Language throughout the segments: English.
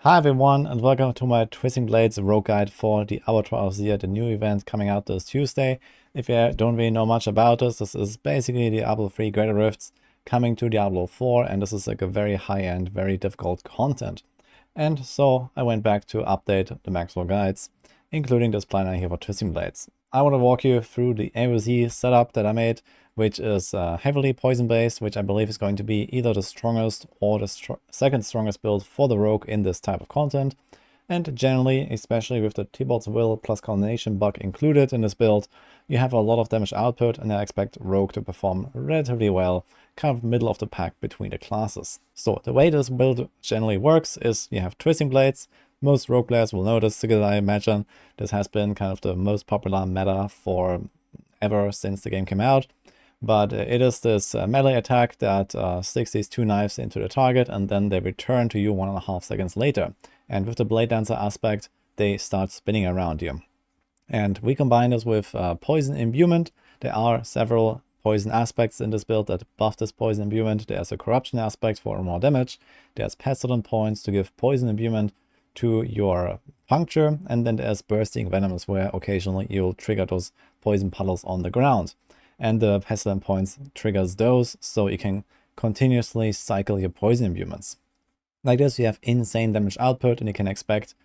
Hi everyone, and welcome to my Twisting Blades Rogue Guide for the Abattoir of Zir, the new event coming out this Tuesday. If you don't really know much about this, this is basically Diablo 3 Greater Rifts coming to Diablo 4, and this is like a very high-end, very difficult content. And so I went back to update the Maxwell guides, including this planner here for Twisting Blades. I want to walk you through the AoZ setup that I made, which is heavily poison based, which I believe is going to be either the strongest or the second strongest build for the rogue in this type of content. And generally, especially with the Tibault's Will plus Culmination bug included in this build, you have a lot of damage output, and I expect rogue to perform relatively well, kind of middle of the pack between the classes. So the way this build generally works is you have Twisting Blades. Most rogue players will know this, because I imagine this has been kind of the most popular meta for ever since the game came out. But it is this melee attack that sticks these two knives into the target, and then they return to you 1.5 seconds later. And with the Blade Dancer aspect, they start spinning around you. And we combine this with Poison Imbuement. There are several poison aspects in this build that buff this Poison Imbuement. There's a Corruption aspect for more damage. There's Pestilent points to give Poison Imbuement to your puncture. And then there's Bursting Venoms, where occasionally you'll trigger those poison puddles on the ground. And the Pestilent points triggers those, so you can continuously cycle your poison imbuements. Like this, you have insane damage output, and you can expect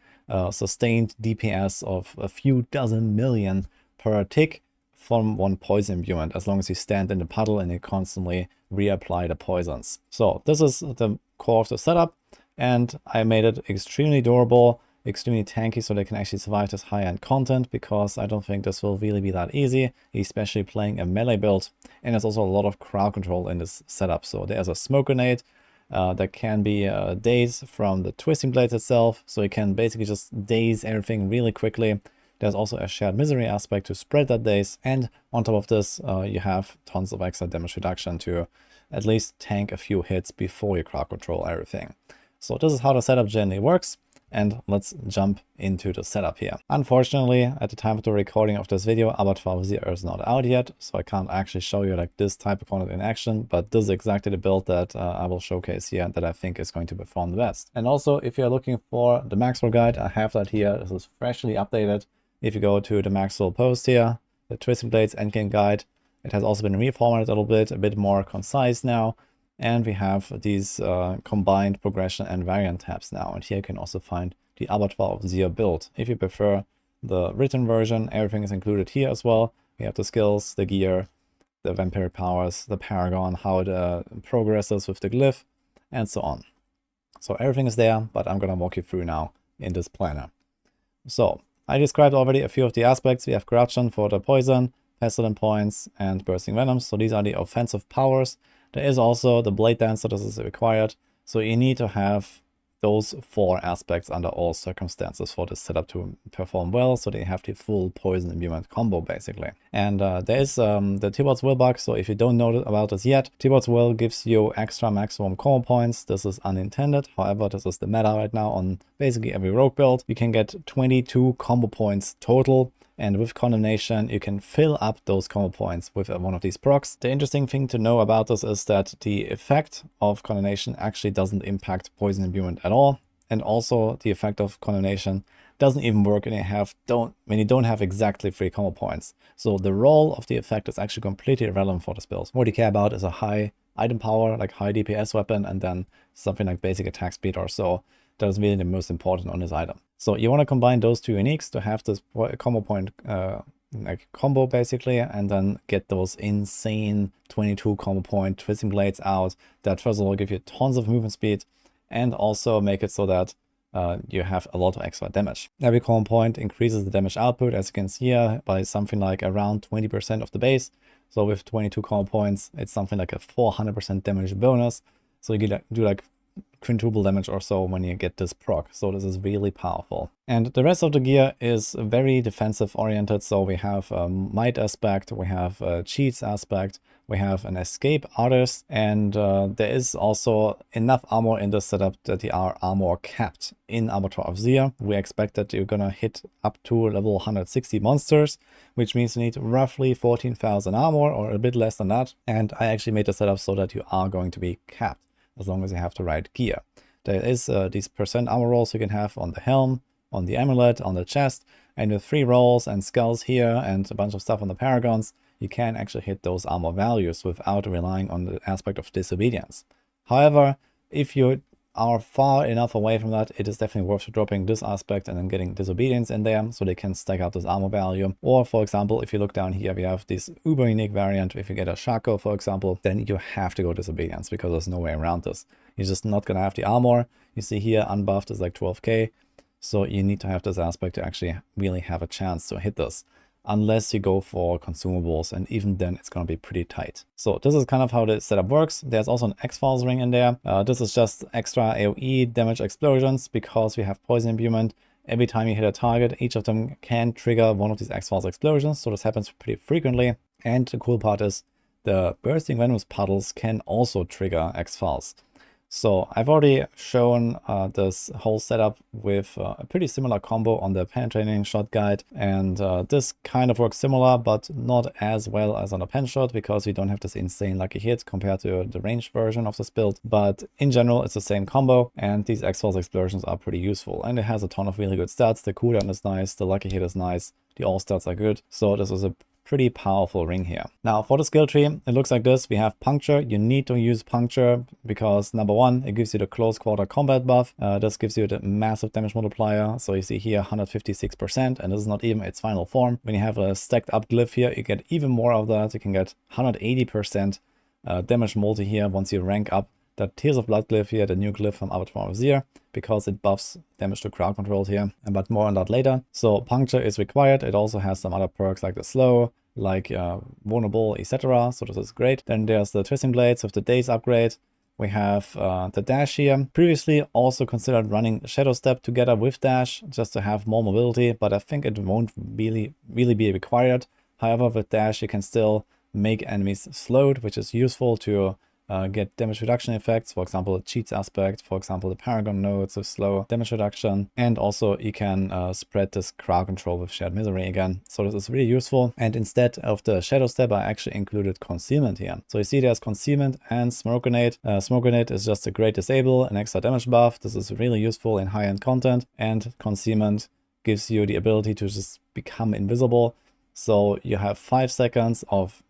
sustained DPS of a few dozen million per tick from one poison imbuement, as long as you stand in the puddle and you constantly reapply the poisons. So this is the core of the setup, and I made it extremely durable, extremely tanky, so they can actually survive this high-end content, because I don't think this will really be that easy, especially playing a melee build. And there's also a lot of crowd control in this setup. So there's a smoke grenade that can be dazed from the Twisting Blades itself, so you can basically just daze everything really quickly. There's also a shared misery aspect to spread that daze, and on top of this you have tons of extra damage reduction to at least tank a few hits before you crowd control everything. So this is how the setup generally works. And let's jump into the setup here. Unfortunately, at the time of the recording of this video, Abattoir of Zir is not out yet, so I can't actually show you like this type of content in action, but this is exactly the build that I will showcase here that I think is going to perform the best. And also, if you're looking for the Maxwell guide, I have that here. This is freshly updated. If you go to the Maxwell post here, the Twisting Blades Endgame guide, it has also been reformatted a bit more concise now. And we have these combined progression and variant tabs now. And here you can also find the Abattoir of Zir build. If you prefer the written version, everything is included here as well. We have the skills, the gear, the Vampiric Powers, the Paragon, how it progresses with the glyph, and so on. So everything is there, but I'm going to walk you through now in this planner. So I described already a few of the aspects. We have Corruption for the poison, Pestilent points, and Bursting Venoms. So these are the offensive powers. There is also the Blade Dancer, this is required. So you need to have those 4 aspects under all circumstances for this setup to perform well. So they have the full Poison Imbuement combo basically. And there is the Tibault's Will bug. So if you don't know about this yet, Tibault's Will gives you extra maximum combo points. This is unintended. However, this is the meta right now on basically every rogue build. You can get 22 combo points total. And with Condemnation, you can fill up those combo points with one of these procs. The interesting thing to know about this is that the effect of Condemnation actually doesn't impact Poison Imbuement at all. And also the effect of Condemnation doesn't even work when you don't have exactly 3 combo points. So the role of the effect is actually completely irrelevant for this build. What you care about is a high item power, like high DPS weapon, and then something like basic attack speed or so. That is really the most important on this item. So you want to combine those 2 uniques to have this combo point like combo basically, and then get those insane 22 combo point Twisting Blades out that first of all give you tons of movement speed, and also make it so that you have a lot of extra damage. Every combo point increases the damage output, as you can see here, by something like around 20% of the base. So with 22 combo points, it's something like a 400% damage bonus. So you do like quintuple damage or so when you get this proc. So this is really powerful. And the rest of the gear is very defensive oriented. So we have a might aspect, we have a cheats aspect, we have an escape artist, and there is also enough armor in this setup that they are armor capped in Abattoir of Zir. We expect that you're gonna hit up to level 160 monsters, which means you need roughly 14,000 armor or a bit less than that. And I actually made the setup so that you are going to be capped, as long as you have the right gear. There is these percent armor rolls you can have on the helm, on the amulet, on the chest, and with 3 rolls and skulls here and a bunch of stuff on the paragons, you can actually hit those armor values without relying on the aspect of disobedience. However, if you are far enough away from that, it is definitely worth dropping this aspect and then getting disobedience in there so they can stack up this armor value. Or for example, if you look down here, we have this uber unique variant. If you get a Shaco, for example, then you have to go disobedience because there's no way around this. You're just not going to have the armor. You see here unbuffed is like 12k. So you need to have this aspect to actually really have a chance to hit this, unless you go for consumables, and even then it's going to be pretty tight. So this is kind of how the setup works. There's also an X-Files ring in there. This is just extra AoE damage explosions because we have Poison Imbuement. Every time you hit a target, each of them can trigger one of these X-Files explosions. So this happens pretty frequently. And the cool part is the bursting venomous puddles can also trigger X-Files. So I've already shown this whole setup with a pretty similar combo on the penetrating shot guide, and this kind of works similar but not as well as on a pen shot because we don't have this insane lucky hit compared to the ranged version of this build. But in general it's the same combo, and these X-Files explosions are pretty useful, and it has a ton of really good stats. The cooldown is nice, the lucky hit is nice, the all stats are good, so this is a pretty powerful ring here. Now for the skill tree, it looks like this. We have puncture. You need to use puncture because number one, it gives you the close quarter combat buff. This gives you the massive damage multiplier. So you see here 156%, and this is not even its final form. When you have a stacked up glyph here, you get even more of that. You can get 180% damage multi here once you rank up that Tears of Blood glyph here, the new glyph from Abattoir of Zir, because it buffs damage to crowd control here, but more on that later. So puncture is required. It also has some other perks like the slow, like vulnerable, etc. So this is great. Then there's the Twisting Blades with the Daze upgrade. We have the dash here. Previously also considered running Shadow Step together with dash just to have more mobility, but I think it won't really be required. However, with dash you can still make enemies slowed, which is useful to get damage reduction effects, for example, the cheats aspect, for example, the Paragon nodes with slow damage reduction, and also you can spread this crowd control with shared misery again. So this is really useful. And instead of the Shadow Step, I actually included Concealment here. So you see there's Concealment and Smoke Grenade. Smoke Grenade is just a great disable, an extra damage buff. This is really useful in high-end content, and Concealment gives you the ability to just become invisible. So you have 5 seconds of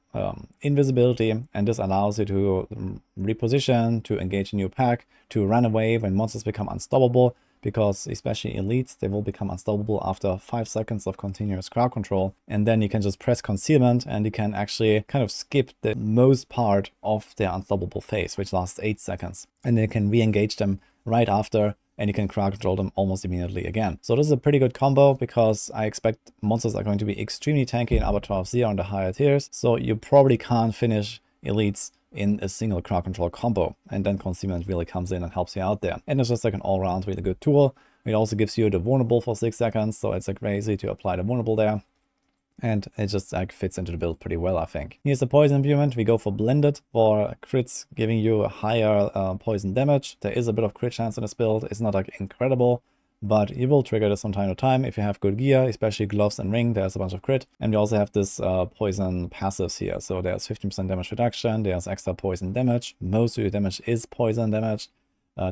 invisibility, and this allows you to reposition, to engage a new pack, to run away when monsters become unstoppable, because especially elites, they will become unstoppable after 5 seconds of continuous crowd control. And then you can just press Concealment and you can actually kind of skip the most part of their unstoppable phase, which lasts 8 seconds. And then you can re-engage them right after, and you can crowd control them almost immediately again. So this is a pretty good combo because I expect monsters are going to be extremely tanky in Abattoir of Zir on the higher tiers. So you probably can't finish elites in a single crowd control combo. And then Concealment really comes in and helps you out there. And it's just like an all-around really good tool. It also gives you the vulnerable for 6 seconds. So it's like crazy to apply the vulnerable there. And it just like fits into the build pretty well, I think. Here's the Poison Imbuement. We go for Blended for crits, giving you a higher poison damage. There is a bit of crit chance in this build. It's not like incredible, but you will trigger this from time to time if you have good gear, especially gloves and ring. There's a bunch of crit. And we also have this poison passives here. So there's 15% damage reduction. There's extra poison damage. Most of your damage is poison damage.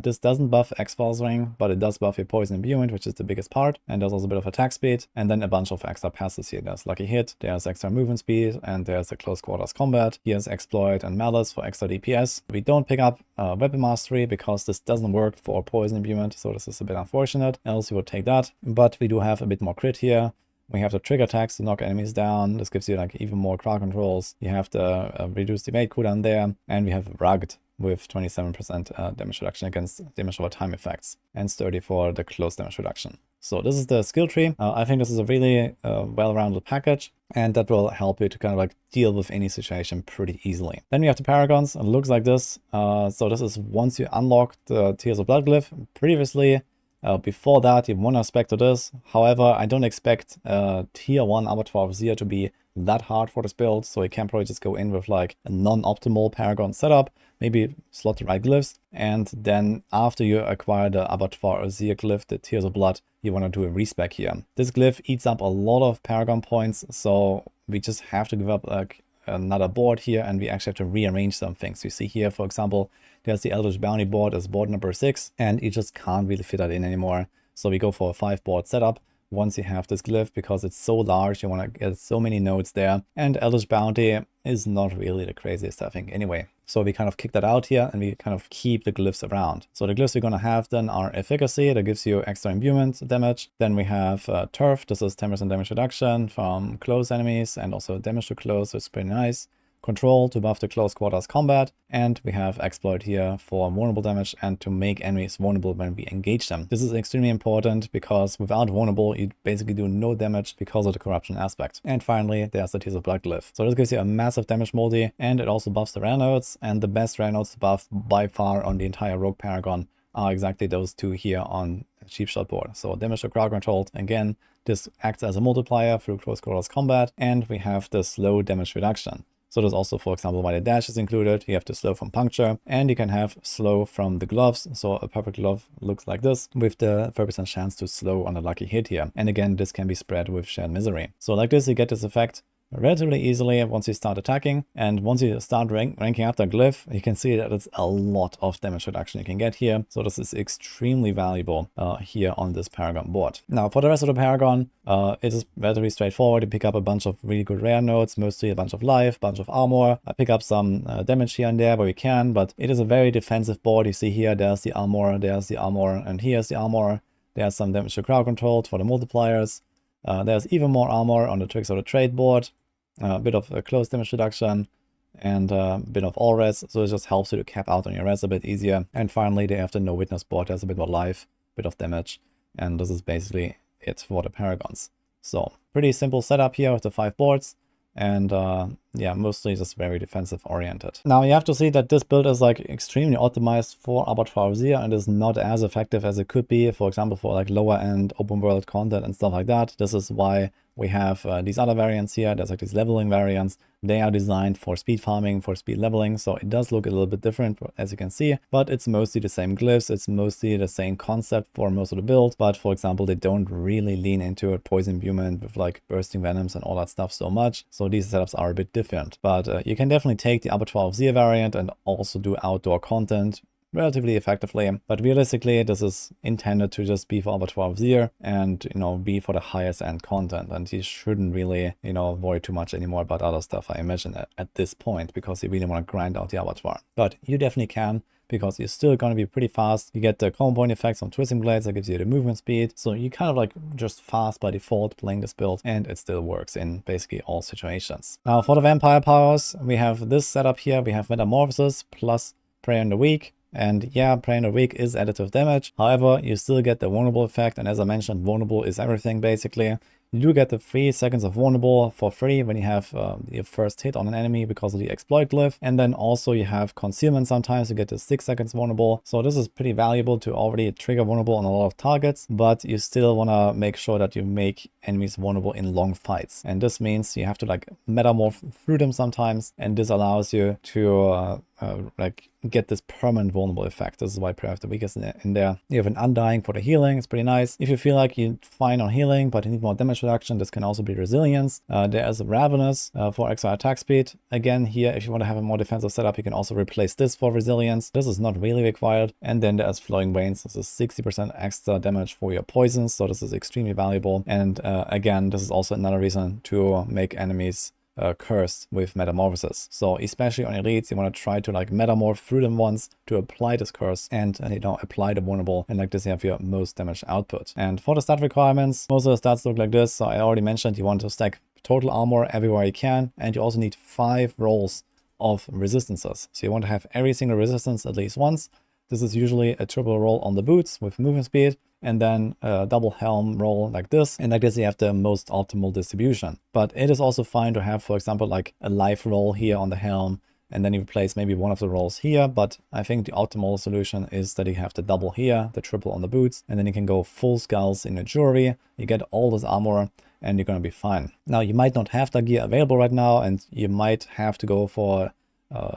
This doesn't buff X-Files ring, but it does buff your Poison Imbuement, which is the biggest part. And there's also a bit of attack speed, and then a bunch of extra passes here. There's Lucky Hit, there's extra movement speed, and there's the Close Quarters Combat. Here's Exploit and Malice for extra DPS. We don't pick up Weapon Mastery because this doesn't work for Poison Imbuement, so this is a bit unfortunate. Else you would take that, but we do have a bit more crit here. We have the trigger attacks to knock enemies down. This gives you like even more crowd controls. You have the reduced evade cooldown there, and we have Rugged with 27% damage reduction against damage over time effects, and Sturdy for the close damage reduction. So this is the skill tree. I think this is a really well-rounded package, and that will help you to kind of like deal with any situation pretty easily. Then we have the Paragons. It looks like this. So this is once you unlock the Tears of Blood glyph. Previously, before that, you have one aspect of this. However, I don't expect tier 1 Abattoir of Zir to be that hard for this build, so you can probably just go in with like a non-optimal Paragon setup, maybe slot the right glyphs, and then after you acquire the Abattoir of Zir glyph, the Tears of Blood, you want to do a respec here. This glyph eats up a lot of Paragon points, so we just have to give up like another board here, and we actually have to rearrange some things. You see here, for example, There's the Eldritch Bounty board as board number 6, and you just can't really fit that in anymore. So we go for a 5-board setup once you have this glyph, because it's so large, you want to get so many nodes there, and Eldritch Bounty is not really the craziest, I think, anyway. So we kind of kick that out here, and we kind of keep the glyphs around. So the glyphs we're going to have then are Efficacy, that gives you extra imbuement damage. Then we have Turf, this is 10% damage reduction from close enemies, and also damage to close, so it's pretty nice. Control to buff the close quarters combat, and we have Exploit here for vulnerable damage and to make enemies vulnerable when we engage them. This is extremely important because without vulnerable you basically do no damage because of the corruption aspect. And finally there's the Tears of Blood glyph. So this gives you a massive damage multi, and it also buffs the rare nodes, and the best rare nodes to buff by far on the entire Rogue Paragon are exactly those two here on Cheap Shot board. So damage to crowd controlled, again this acts as a multiplier through close quarters combat, and we have the slow damage reduction. So there's also, for example, why the dash is included. You have the slow from puncture, and you can have slow from the gloves. So a perfect glove looks like this, with the 30% chance to slow on a lucky hit here. And again, this can be spread with Shared Misery. So like this, you get this effect relatively easily once you start attacking, and once you start ranking up the glyph, you can see that it's a lot of damage reduction you can get here. So this is extremely valuable here on this Paragon board. Now for the rest of the Paragon, it is relatively straightforward. You pick up a bunch of really good rare nodes, mostly a bunch of life, bunch of armor. I pick up some damage here and there where we can, but it is a very defensive board. You see here, there's the armor, and here's the armor. There's some damage to crowd controlled for the multipliers. There's even more armor on the Tricks of the Trade board, a bit of close damage reduction, and a bit of all res, so it just helps you to cap out on your res a bit easier. And finally, they have the No Witness board. There's a bit more life, bit of damage, and this is basically it for the Paragons. So pretty simple setup here with the 5 boards, and yeah, mostly just very defensive oriented. Now you have to see that this build is like extremely optimized for Abattoir of Zir and is not as effective as it could be, for example, for like lower end open world content and stuff like that. This is why we have these other variants here. There's like these leveling variants. They are designed for speed farming, for speed leveling, so it does look a little bit different, as you can see, but it's mostly the same glyphs, it's mostly the same concept for most of the build. But for example, they don't really lean into a Poison Imbuement with like bursting venoms and all that stuff so much, so these setups are a bit different. But you can definitely take the Abattoir of Zir variant and also do outdoor content relatively effectively, but realistically this is intended to just be for Abattoir of Zir and, you know, be for the highest end content, and you shouldn't really, you know, worry too much anymore about other stuff, I imagine, at this point, because you really want to grind out the Abattoir. But you definitely can, because you're still going to be pretty fast. You get the combo point effects on Twisting Blades that gives you the movement speed, so you kind of like just fast by default playing this build, and it still works in basically all situations. Now for the Vampire Powers, we have this setup here. We have Metamorphosis plus Prayer in the Weak. And yeah, Prayer in the Weak is additive damage. However, you still get the vulnerable effect, and as I mentioned, vulnerable is everything basically. You do get the 3 seconds of vulnerable for free when you have your first hit on an enemy because of the exploit glyph. And then also you have concealment sometimes, you get the 6 seconds vulnerable. So this is pretty valuable to already trigger vulnerable on a lot of targets, but you still want to make sure that you make enemies vulnerable in long fights. And this means you have to like metamorph through them sometimes, and this allows you to like get this permanent vulnerable effect. This is why Prayer of the Weak is in there. You have an Undying for the healing. It's pretty nice. If you feel like you're fine on healing, but you need more damage reduction, this can also be Resilience. There is a Ravenous for extra attack speed. Again, here, if you want to have a more defensive setup, you can also replace this for Resilience. This is not really required. And then there's Flowing Veins. This is 60% extra damage for your poisons. So this is extremely valuable. And again, this is also another reason to make enemies cursed with Metamorphosis. So especially on elites, you want to try to like metamorph through them once to apply this curse and you know, apply the vulnerable, and like this you have your most damage output. And for the stat requirements, most of the stats look like this. So I already mentioned you want to stack total armor everywhere you can, and you also need 5 rolls of resistances. So you want to have every single resistance at least once. This is usually a triple roll on the boots with movement speed, and then a double helm roll like this. And like this, you have the most optimal distribution. But it is also fine to have, for example, like a life roll here on the helm, and then you replace maybe one of the rolls here. But I think the optimal solution is that you have the double here, the triple on the boots, and then you can go full skulls in your jewelry. You get all this armor, and you're going to be fine. Now, you might not have that gear available right now, and you might have to go for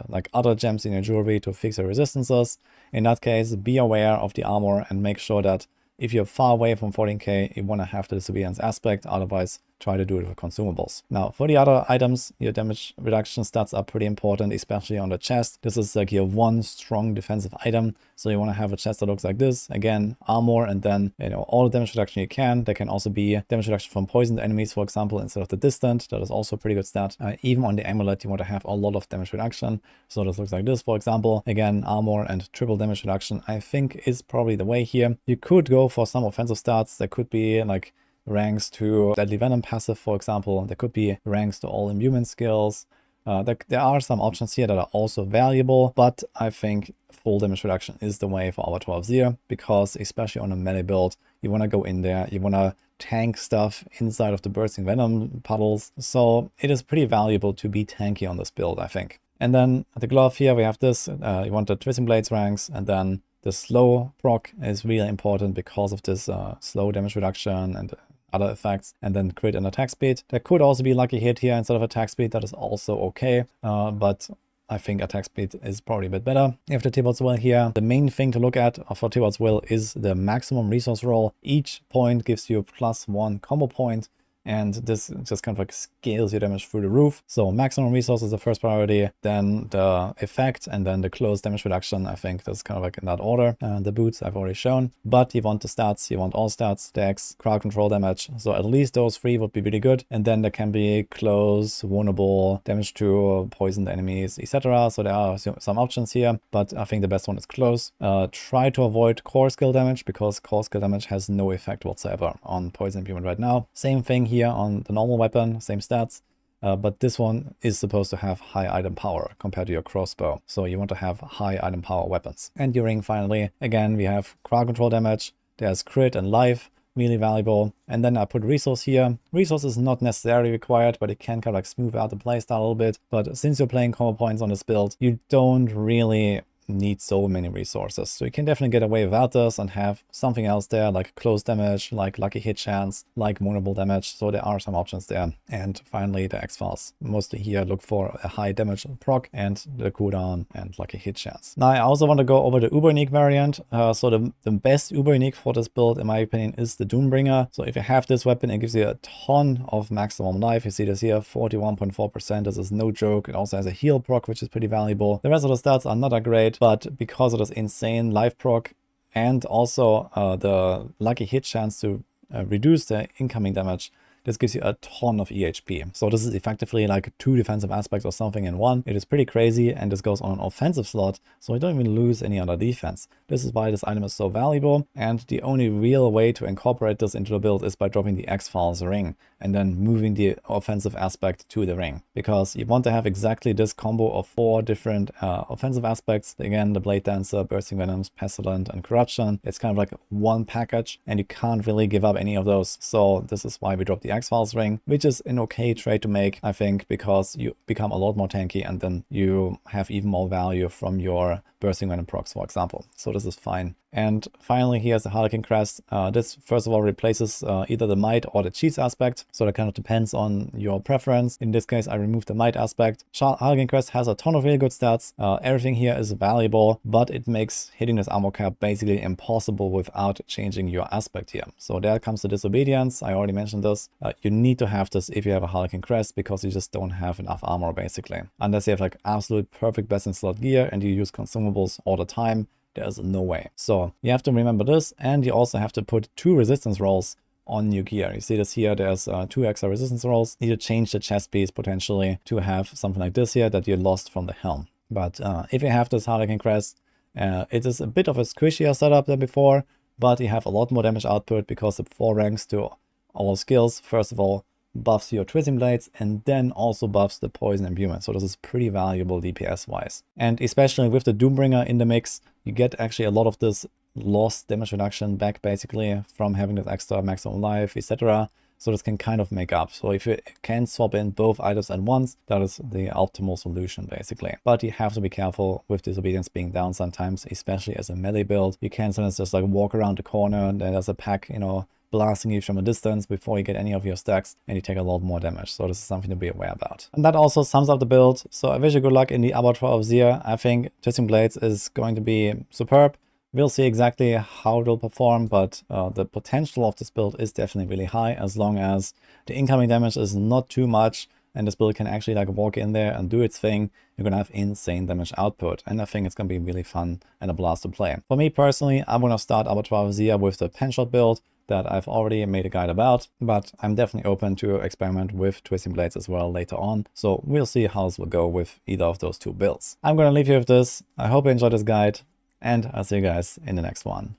like other gems in your jewelry to fix your resistances. In that case, be aware of the armor and make sure that if you're far away from 14k, you want to have the disobedience aspect, otherwise try to do it with consumables. Now, for the other items, your damage reduction stats are pretty important, especially on the chest. This is like your one strong defensive item, so you want to have a chest that looks like this. Again, armor, and then, you know, all the damage reduction you can. There can also be damage reduction from poisoned enemies, for example, instead of the distant. That is also a pretty good stat. Even on the amulet, you want to have a lot of damage reduction. So this looks like this, for example. Again, armor and triple damage reduction, I think, is probably the way here. You could go for some offensive stats. There could be like ranks to Deadly Venom passive, for example. There could be ranks to all imbuement skills. There are some options here that are also valuable, but I think full damage reduction is the way for Abattoir of Zir, because especially on a melee build, you want to go in there, you want to tank stuff inside of the bursting venom puddles. So it is pretty valuable to be tanky on this build, I think. And then at the glove here, we have this. You want the Twisting Blades ranks, and then the slow proc is really important because of this slow damage reduction and other effects, and then crit and attack speed. There could also be lucky hit here instead of attack speed. That is also okay, but I think attack speed is probably a bit better. You have the Tibault's Will here. The main thing to look at for Tibault's Will is the maximum resource roll. Each point gives you +1 combo point, and this just kind of like scales your damage through the roof. So maximum resource is the first priority, then the effect, and then the close damage reduction. I think that's kind of like in that order. The boots I've already shown, but you want the stats, you want all stats, dex, crowd control damage. So at least those 3 would be really good. And then there can be close, vulnerable, damage to poisoned enemies, etc. So there are some options here, but I think the best one is close. Try to avoid core skill damage, because core skill damage has no effect whatsoever on Poison Imbuement right now. Same thing here on the normal weapon, same stats, but this one is supposed to have high item power compared to your crossbow. So you want to have high item power weapons. And during, finally, again, we have crowd control damage, there's crit and life, really valuable. And then I put resource here. Resource is not necessarily required, but it can kind of like smooth out the playstyle a little bit. But since you're playing combo points on this build, you don't really need so many resources. So you can definitely get away without this and have something else there, like close damage, like lucky hit chance, like vulnerable damage. So there are some options there. And finally, the X-Files. Mostly here, look for a high damage proc and the cooldown and lucky hit chance. Now, I also want to go over the Uber Unique variant. So the best Uber Unique for this build, in my opinion, is the Doombringer. So if you have this weapon, it gives you a ton of maximum life. You see this here, 41.4%. This is no joke. It also has a heal proc, which is pretty valuable. The rest of the stats are not that great, but because of this insane life proc and also the lucky hit chance to reduce the incoming damage, this gives you a ton of EHP. So this is effectively like 2 defensive aspects or something in one. It is pretty crazy, and this goes on an offensive slot, so you don't even lose any other defense. This is why this item is so valuable, and the only real way to incorporate this into the build is by dropping the X-Files ring and then moving the offensive aspect to the ring, because you want to have exactly this combo of 4 different offensive aspects. Again, the Blade Dancer, Bursting Venoms, Pestilent, and Corruption. It's kind of like one package, and you can't really give up any of those. So this is why we dropped the X-Files ring, which is an okay trade to make, I think, because you become a lot more tanky, and then you have even more value from your Bursting Venom procs, for example. So this is fine. And finally, here's the Harlequin Crest. This, first of all, replaces either the Might or the Cheese aspect. So that kind of depends on your preference. In this case, I removed the Might aspect. Harlequin Crest has a ton of really good stats. Everything here is valuable, but it makes hitting this armor cap basically impossible without changing your aspect here. So there comes the Disobedience. I already mentioned this. You need to have this if you have a Harlequin Crest, because you just don't have enough armor, basically. Unless you have like absolute perfect best in slot gear and you use consumables all the time, there's no way. So you have to remember this, and you also have to put 2 resistance rolls on your gear. You see this here, there's 2 extra resistance rolls. You need to change the chest piece potentially to have something like this here that you lost from the helm. But if you have this Harlequin Crest, it is a bit of a squishier setup than before, but you have a lot more damage output because the 4 ranks to all skills. First of all, buffs your Twisting Blades, and then also buffs the Poison Imbuement. So this is pretty valuable DPS wise. And especially with the Doombringer in the mix, you get actually a lot of this lost damage reduction back, basically, from having this extra maximum life, etc. So this can kind of make up. So if you can swap in both items at once, that is the optimal solution, basically. But you have to be careful with Disobedience being down sometimes, especially as a melee build. You can sometimes just like walk around the corner and there's a pack, you know, blasting you from a distance before you get any of your stacks, and you take a lot more damage. So this is something to be aware about. And that also sums up the build. So I wish you good luck in the Abattoir of Zir. I think Twisting Blades is going to be superb. We'll see exactly how it will perform, but the potential of this build is definitely really high as long as the incoming damage is not too much and this build can actually like walk in there and do its thing. You're gonna have insane damage output, and I think it's gonna be really fun and a blast to play. For me personally, I'm gonna start Abattoir of Zir with the pen shot build that I've already made a guide about, but I'm definitely open to experiment with Twisting Blades as well later on. So we'll see how this will go with either of those two builds. I'm gonna leave you with this. I hope you enjoyed this guide, and I'll see you guys in the next one.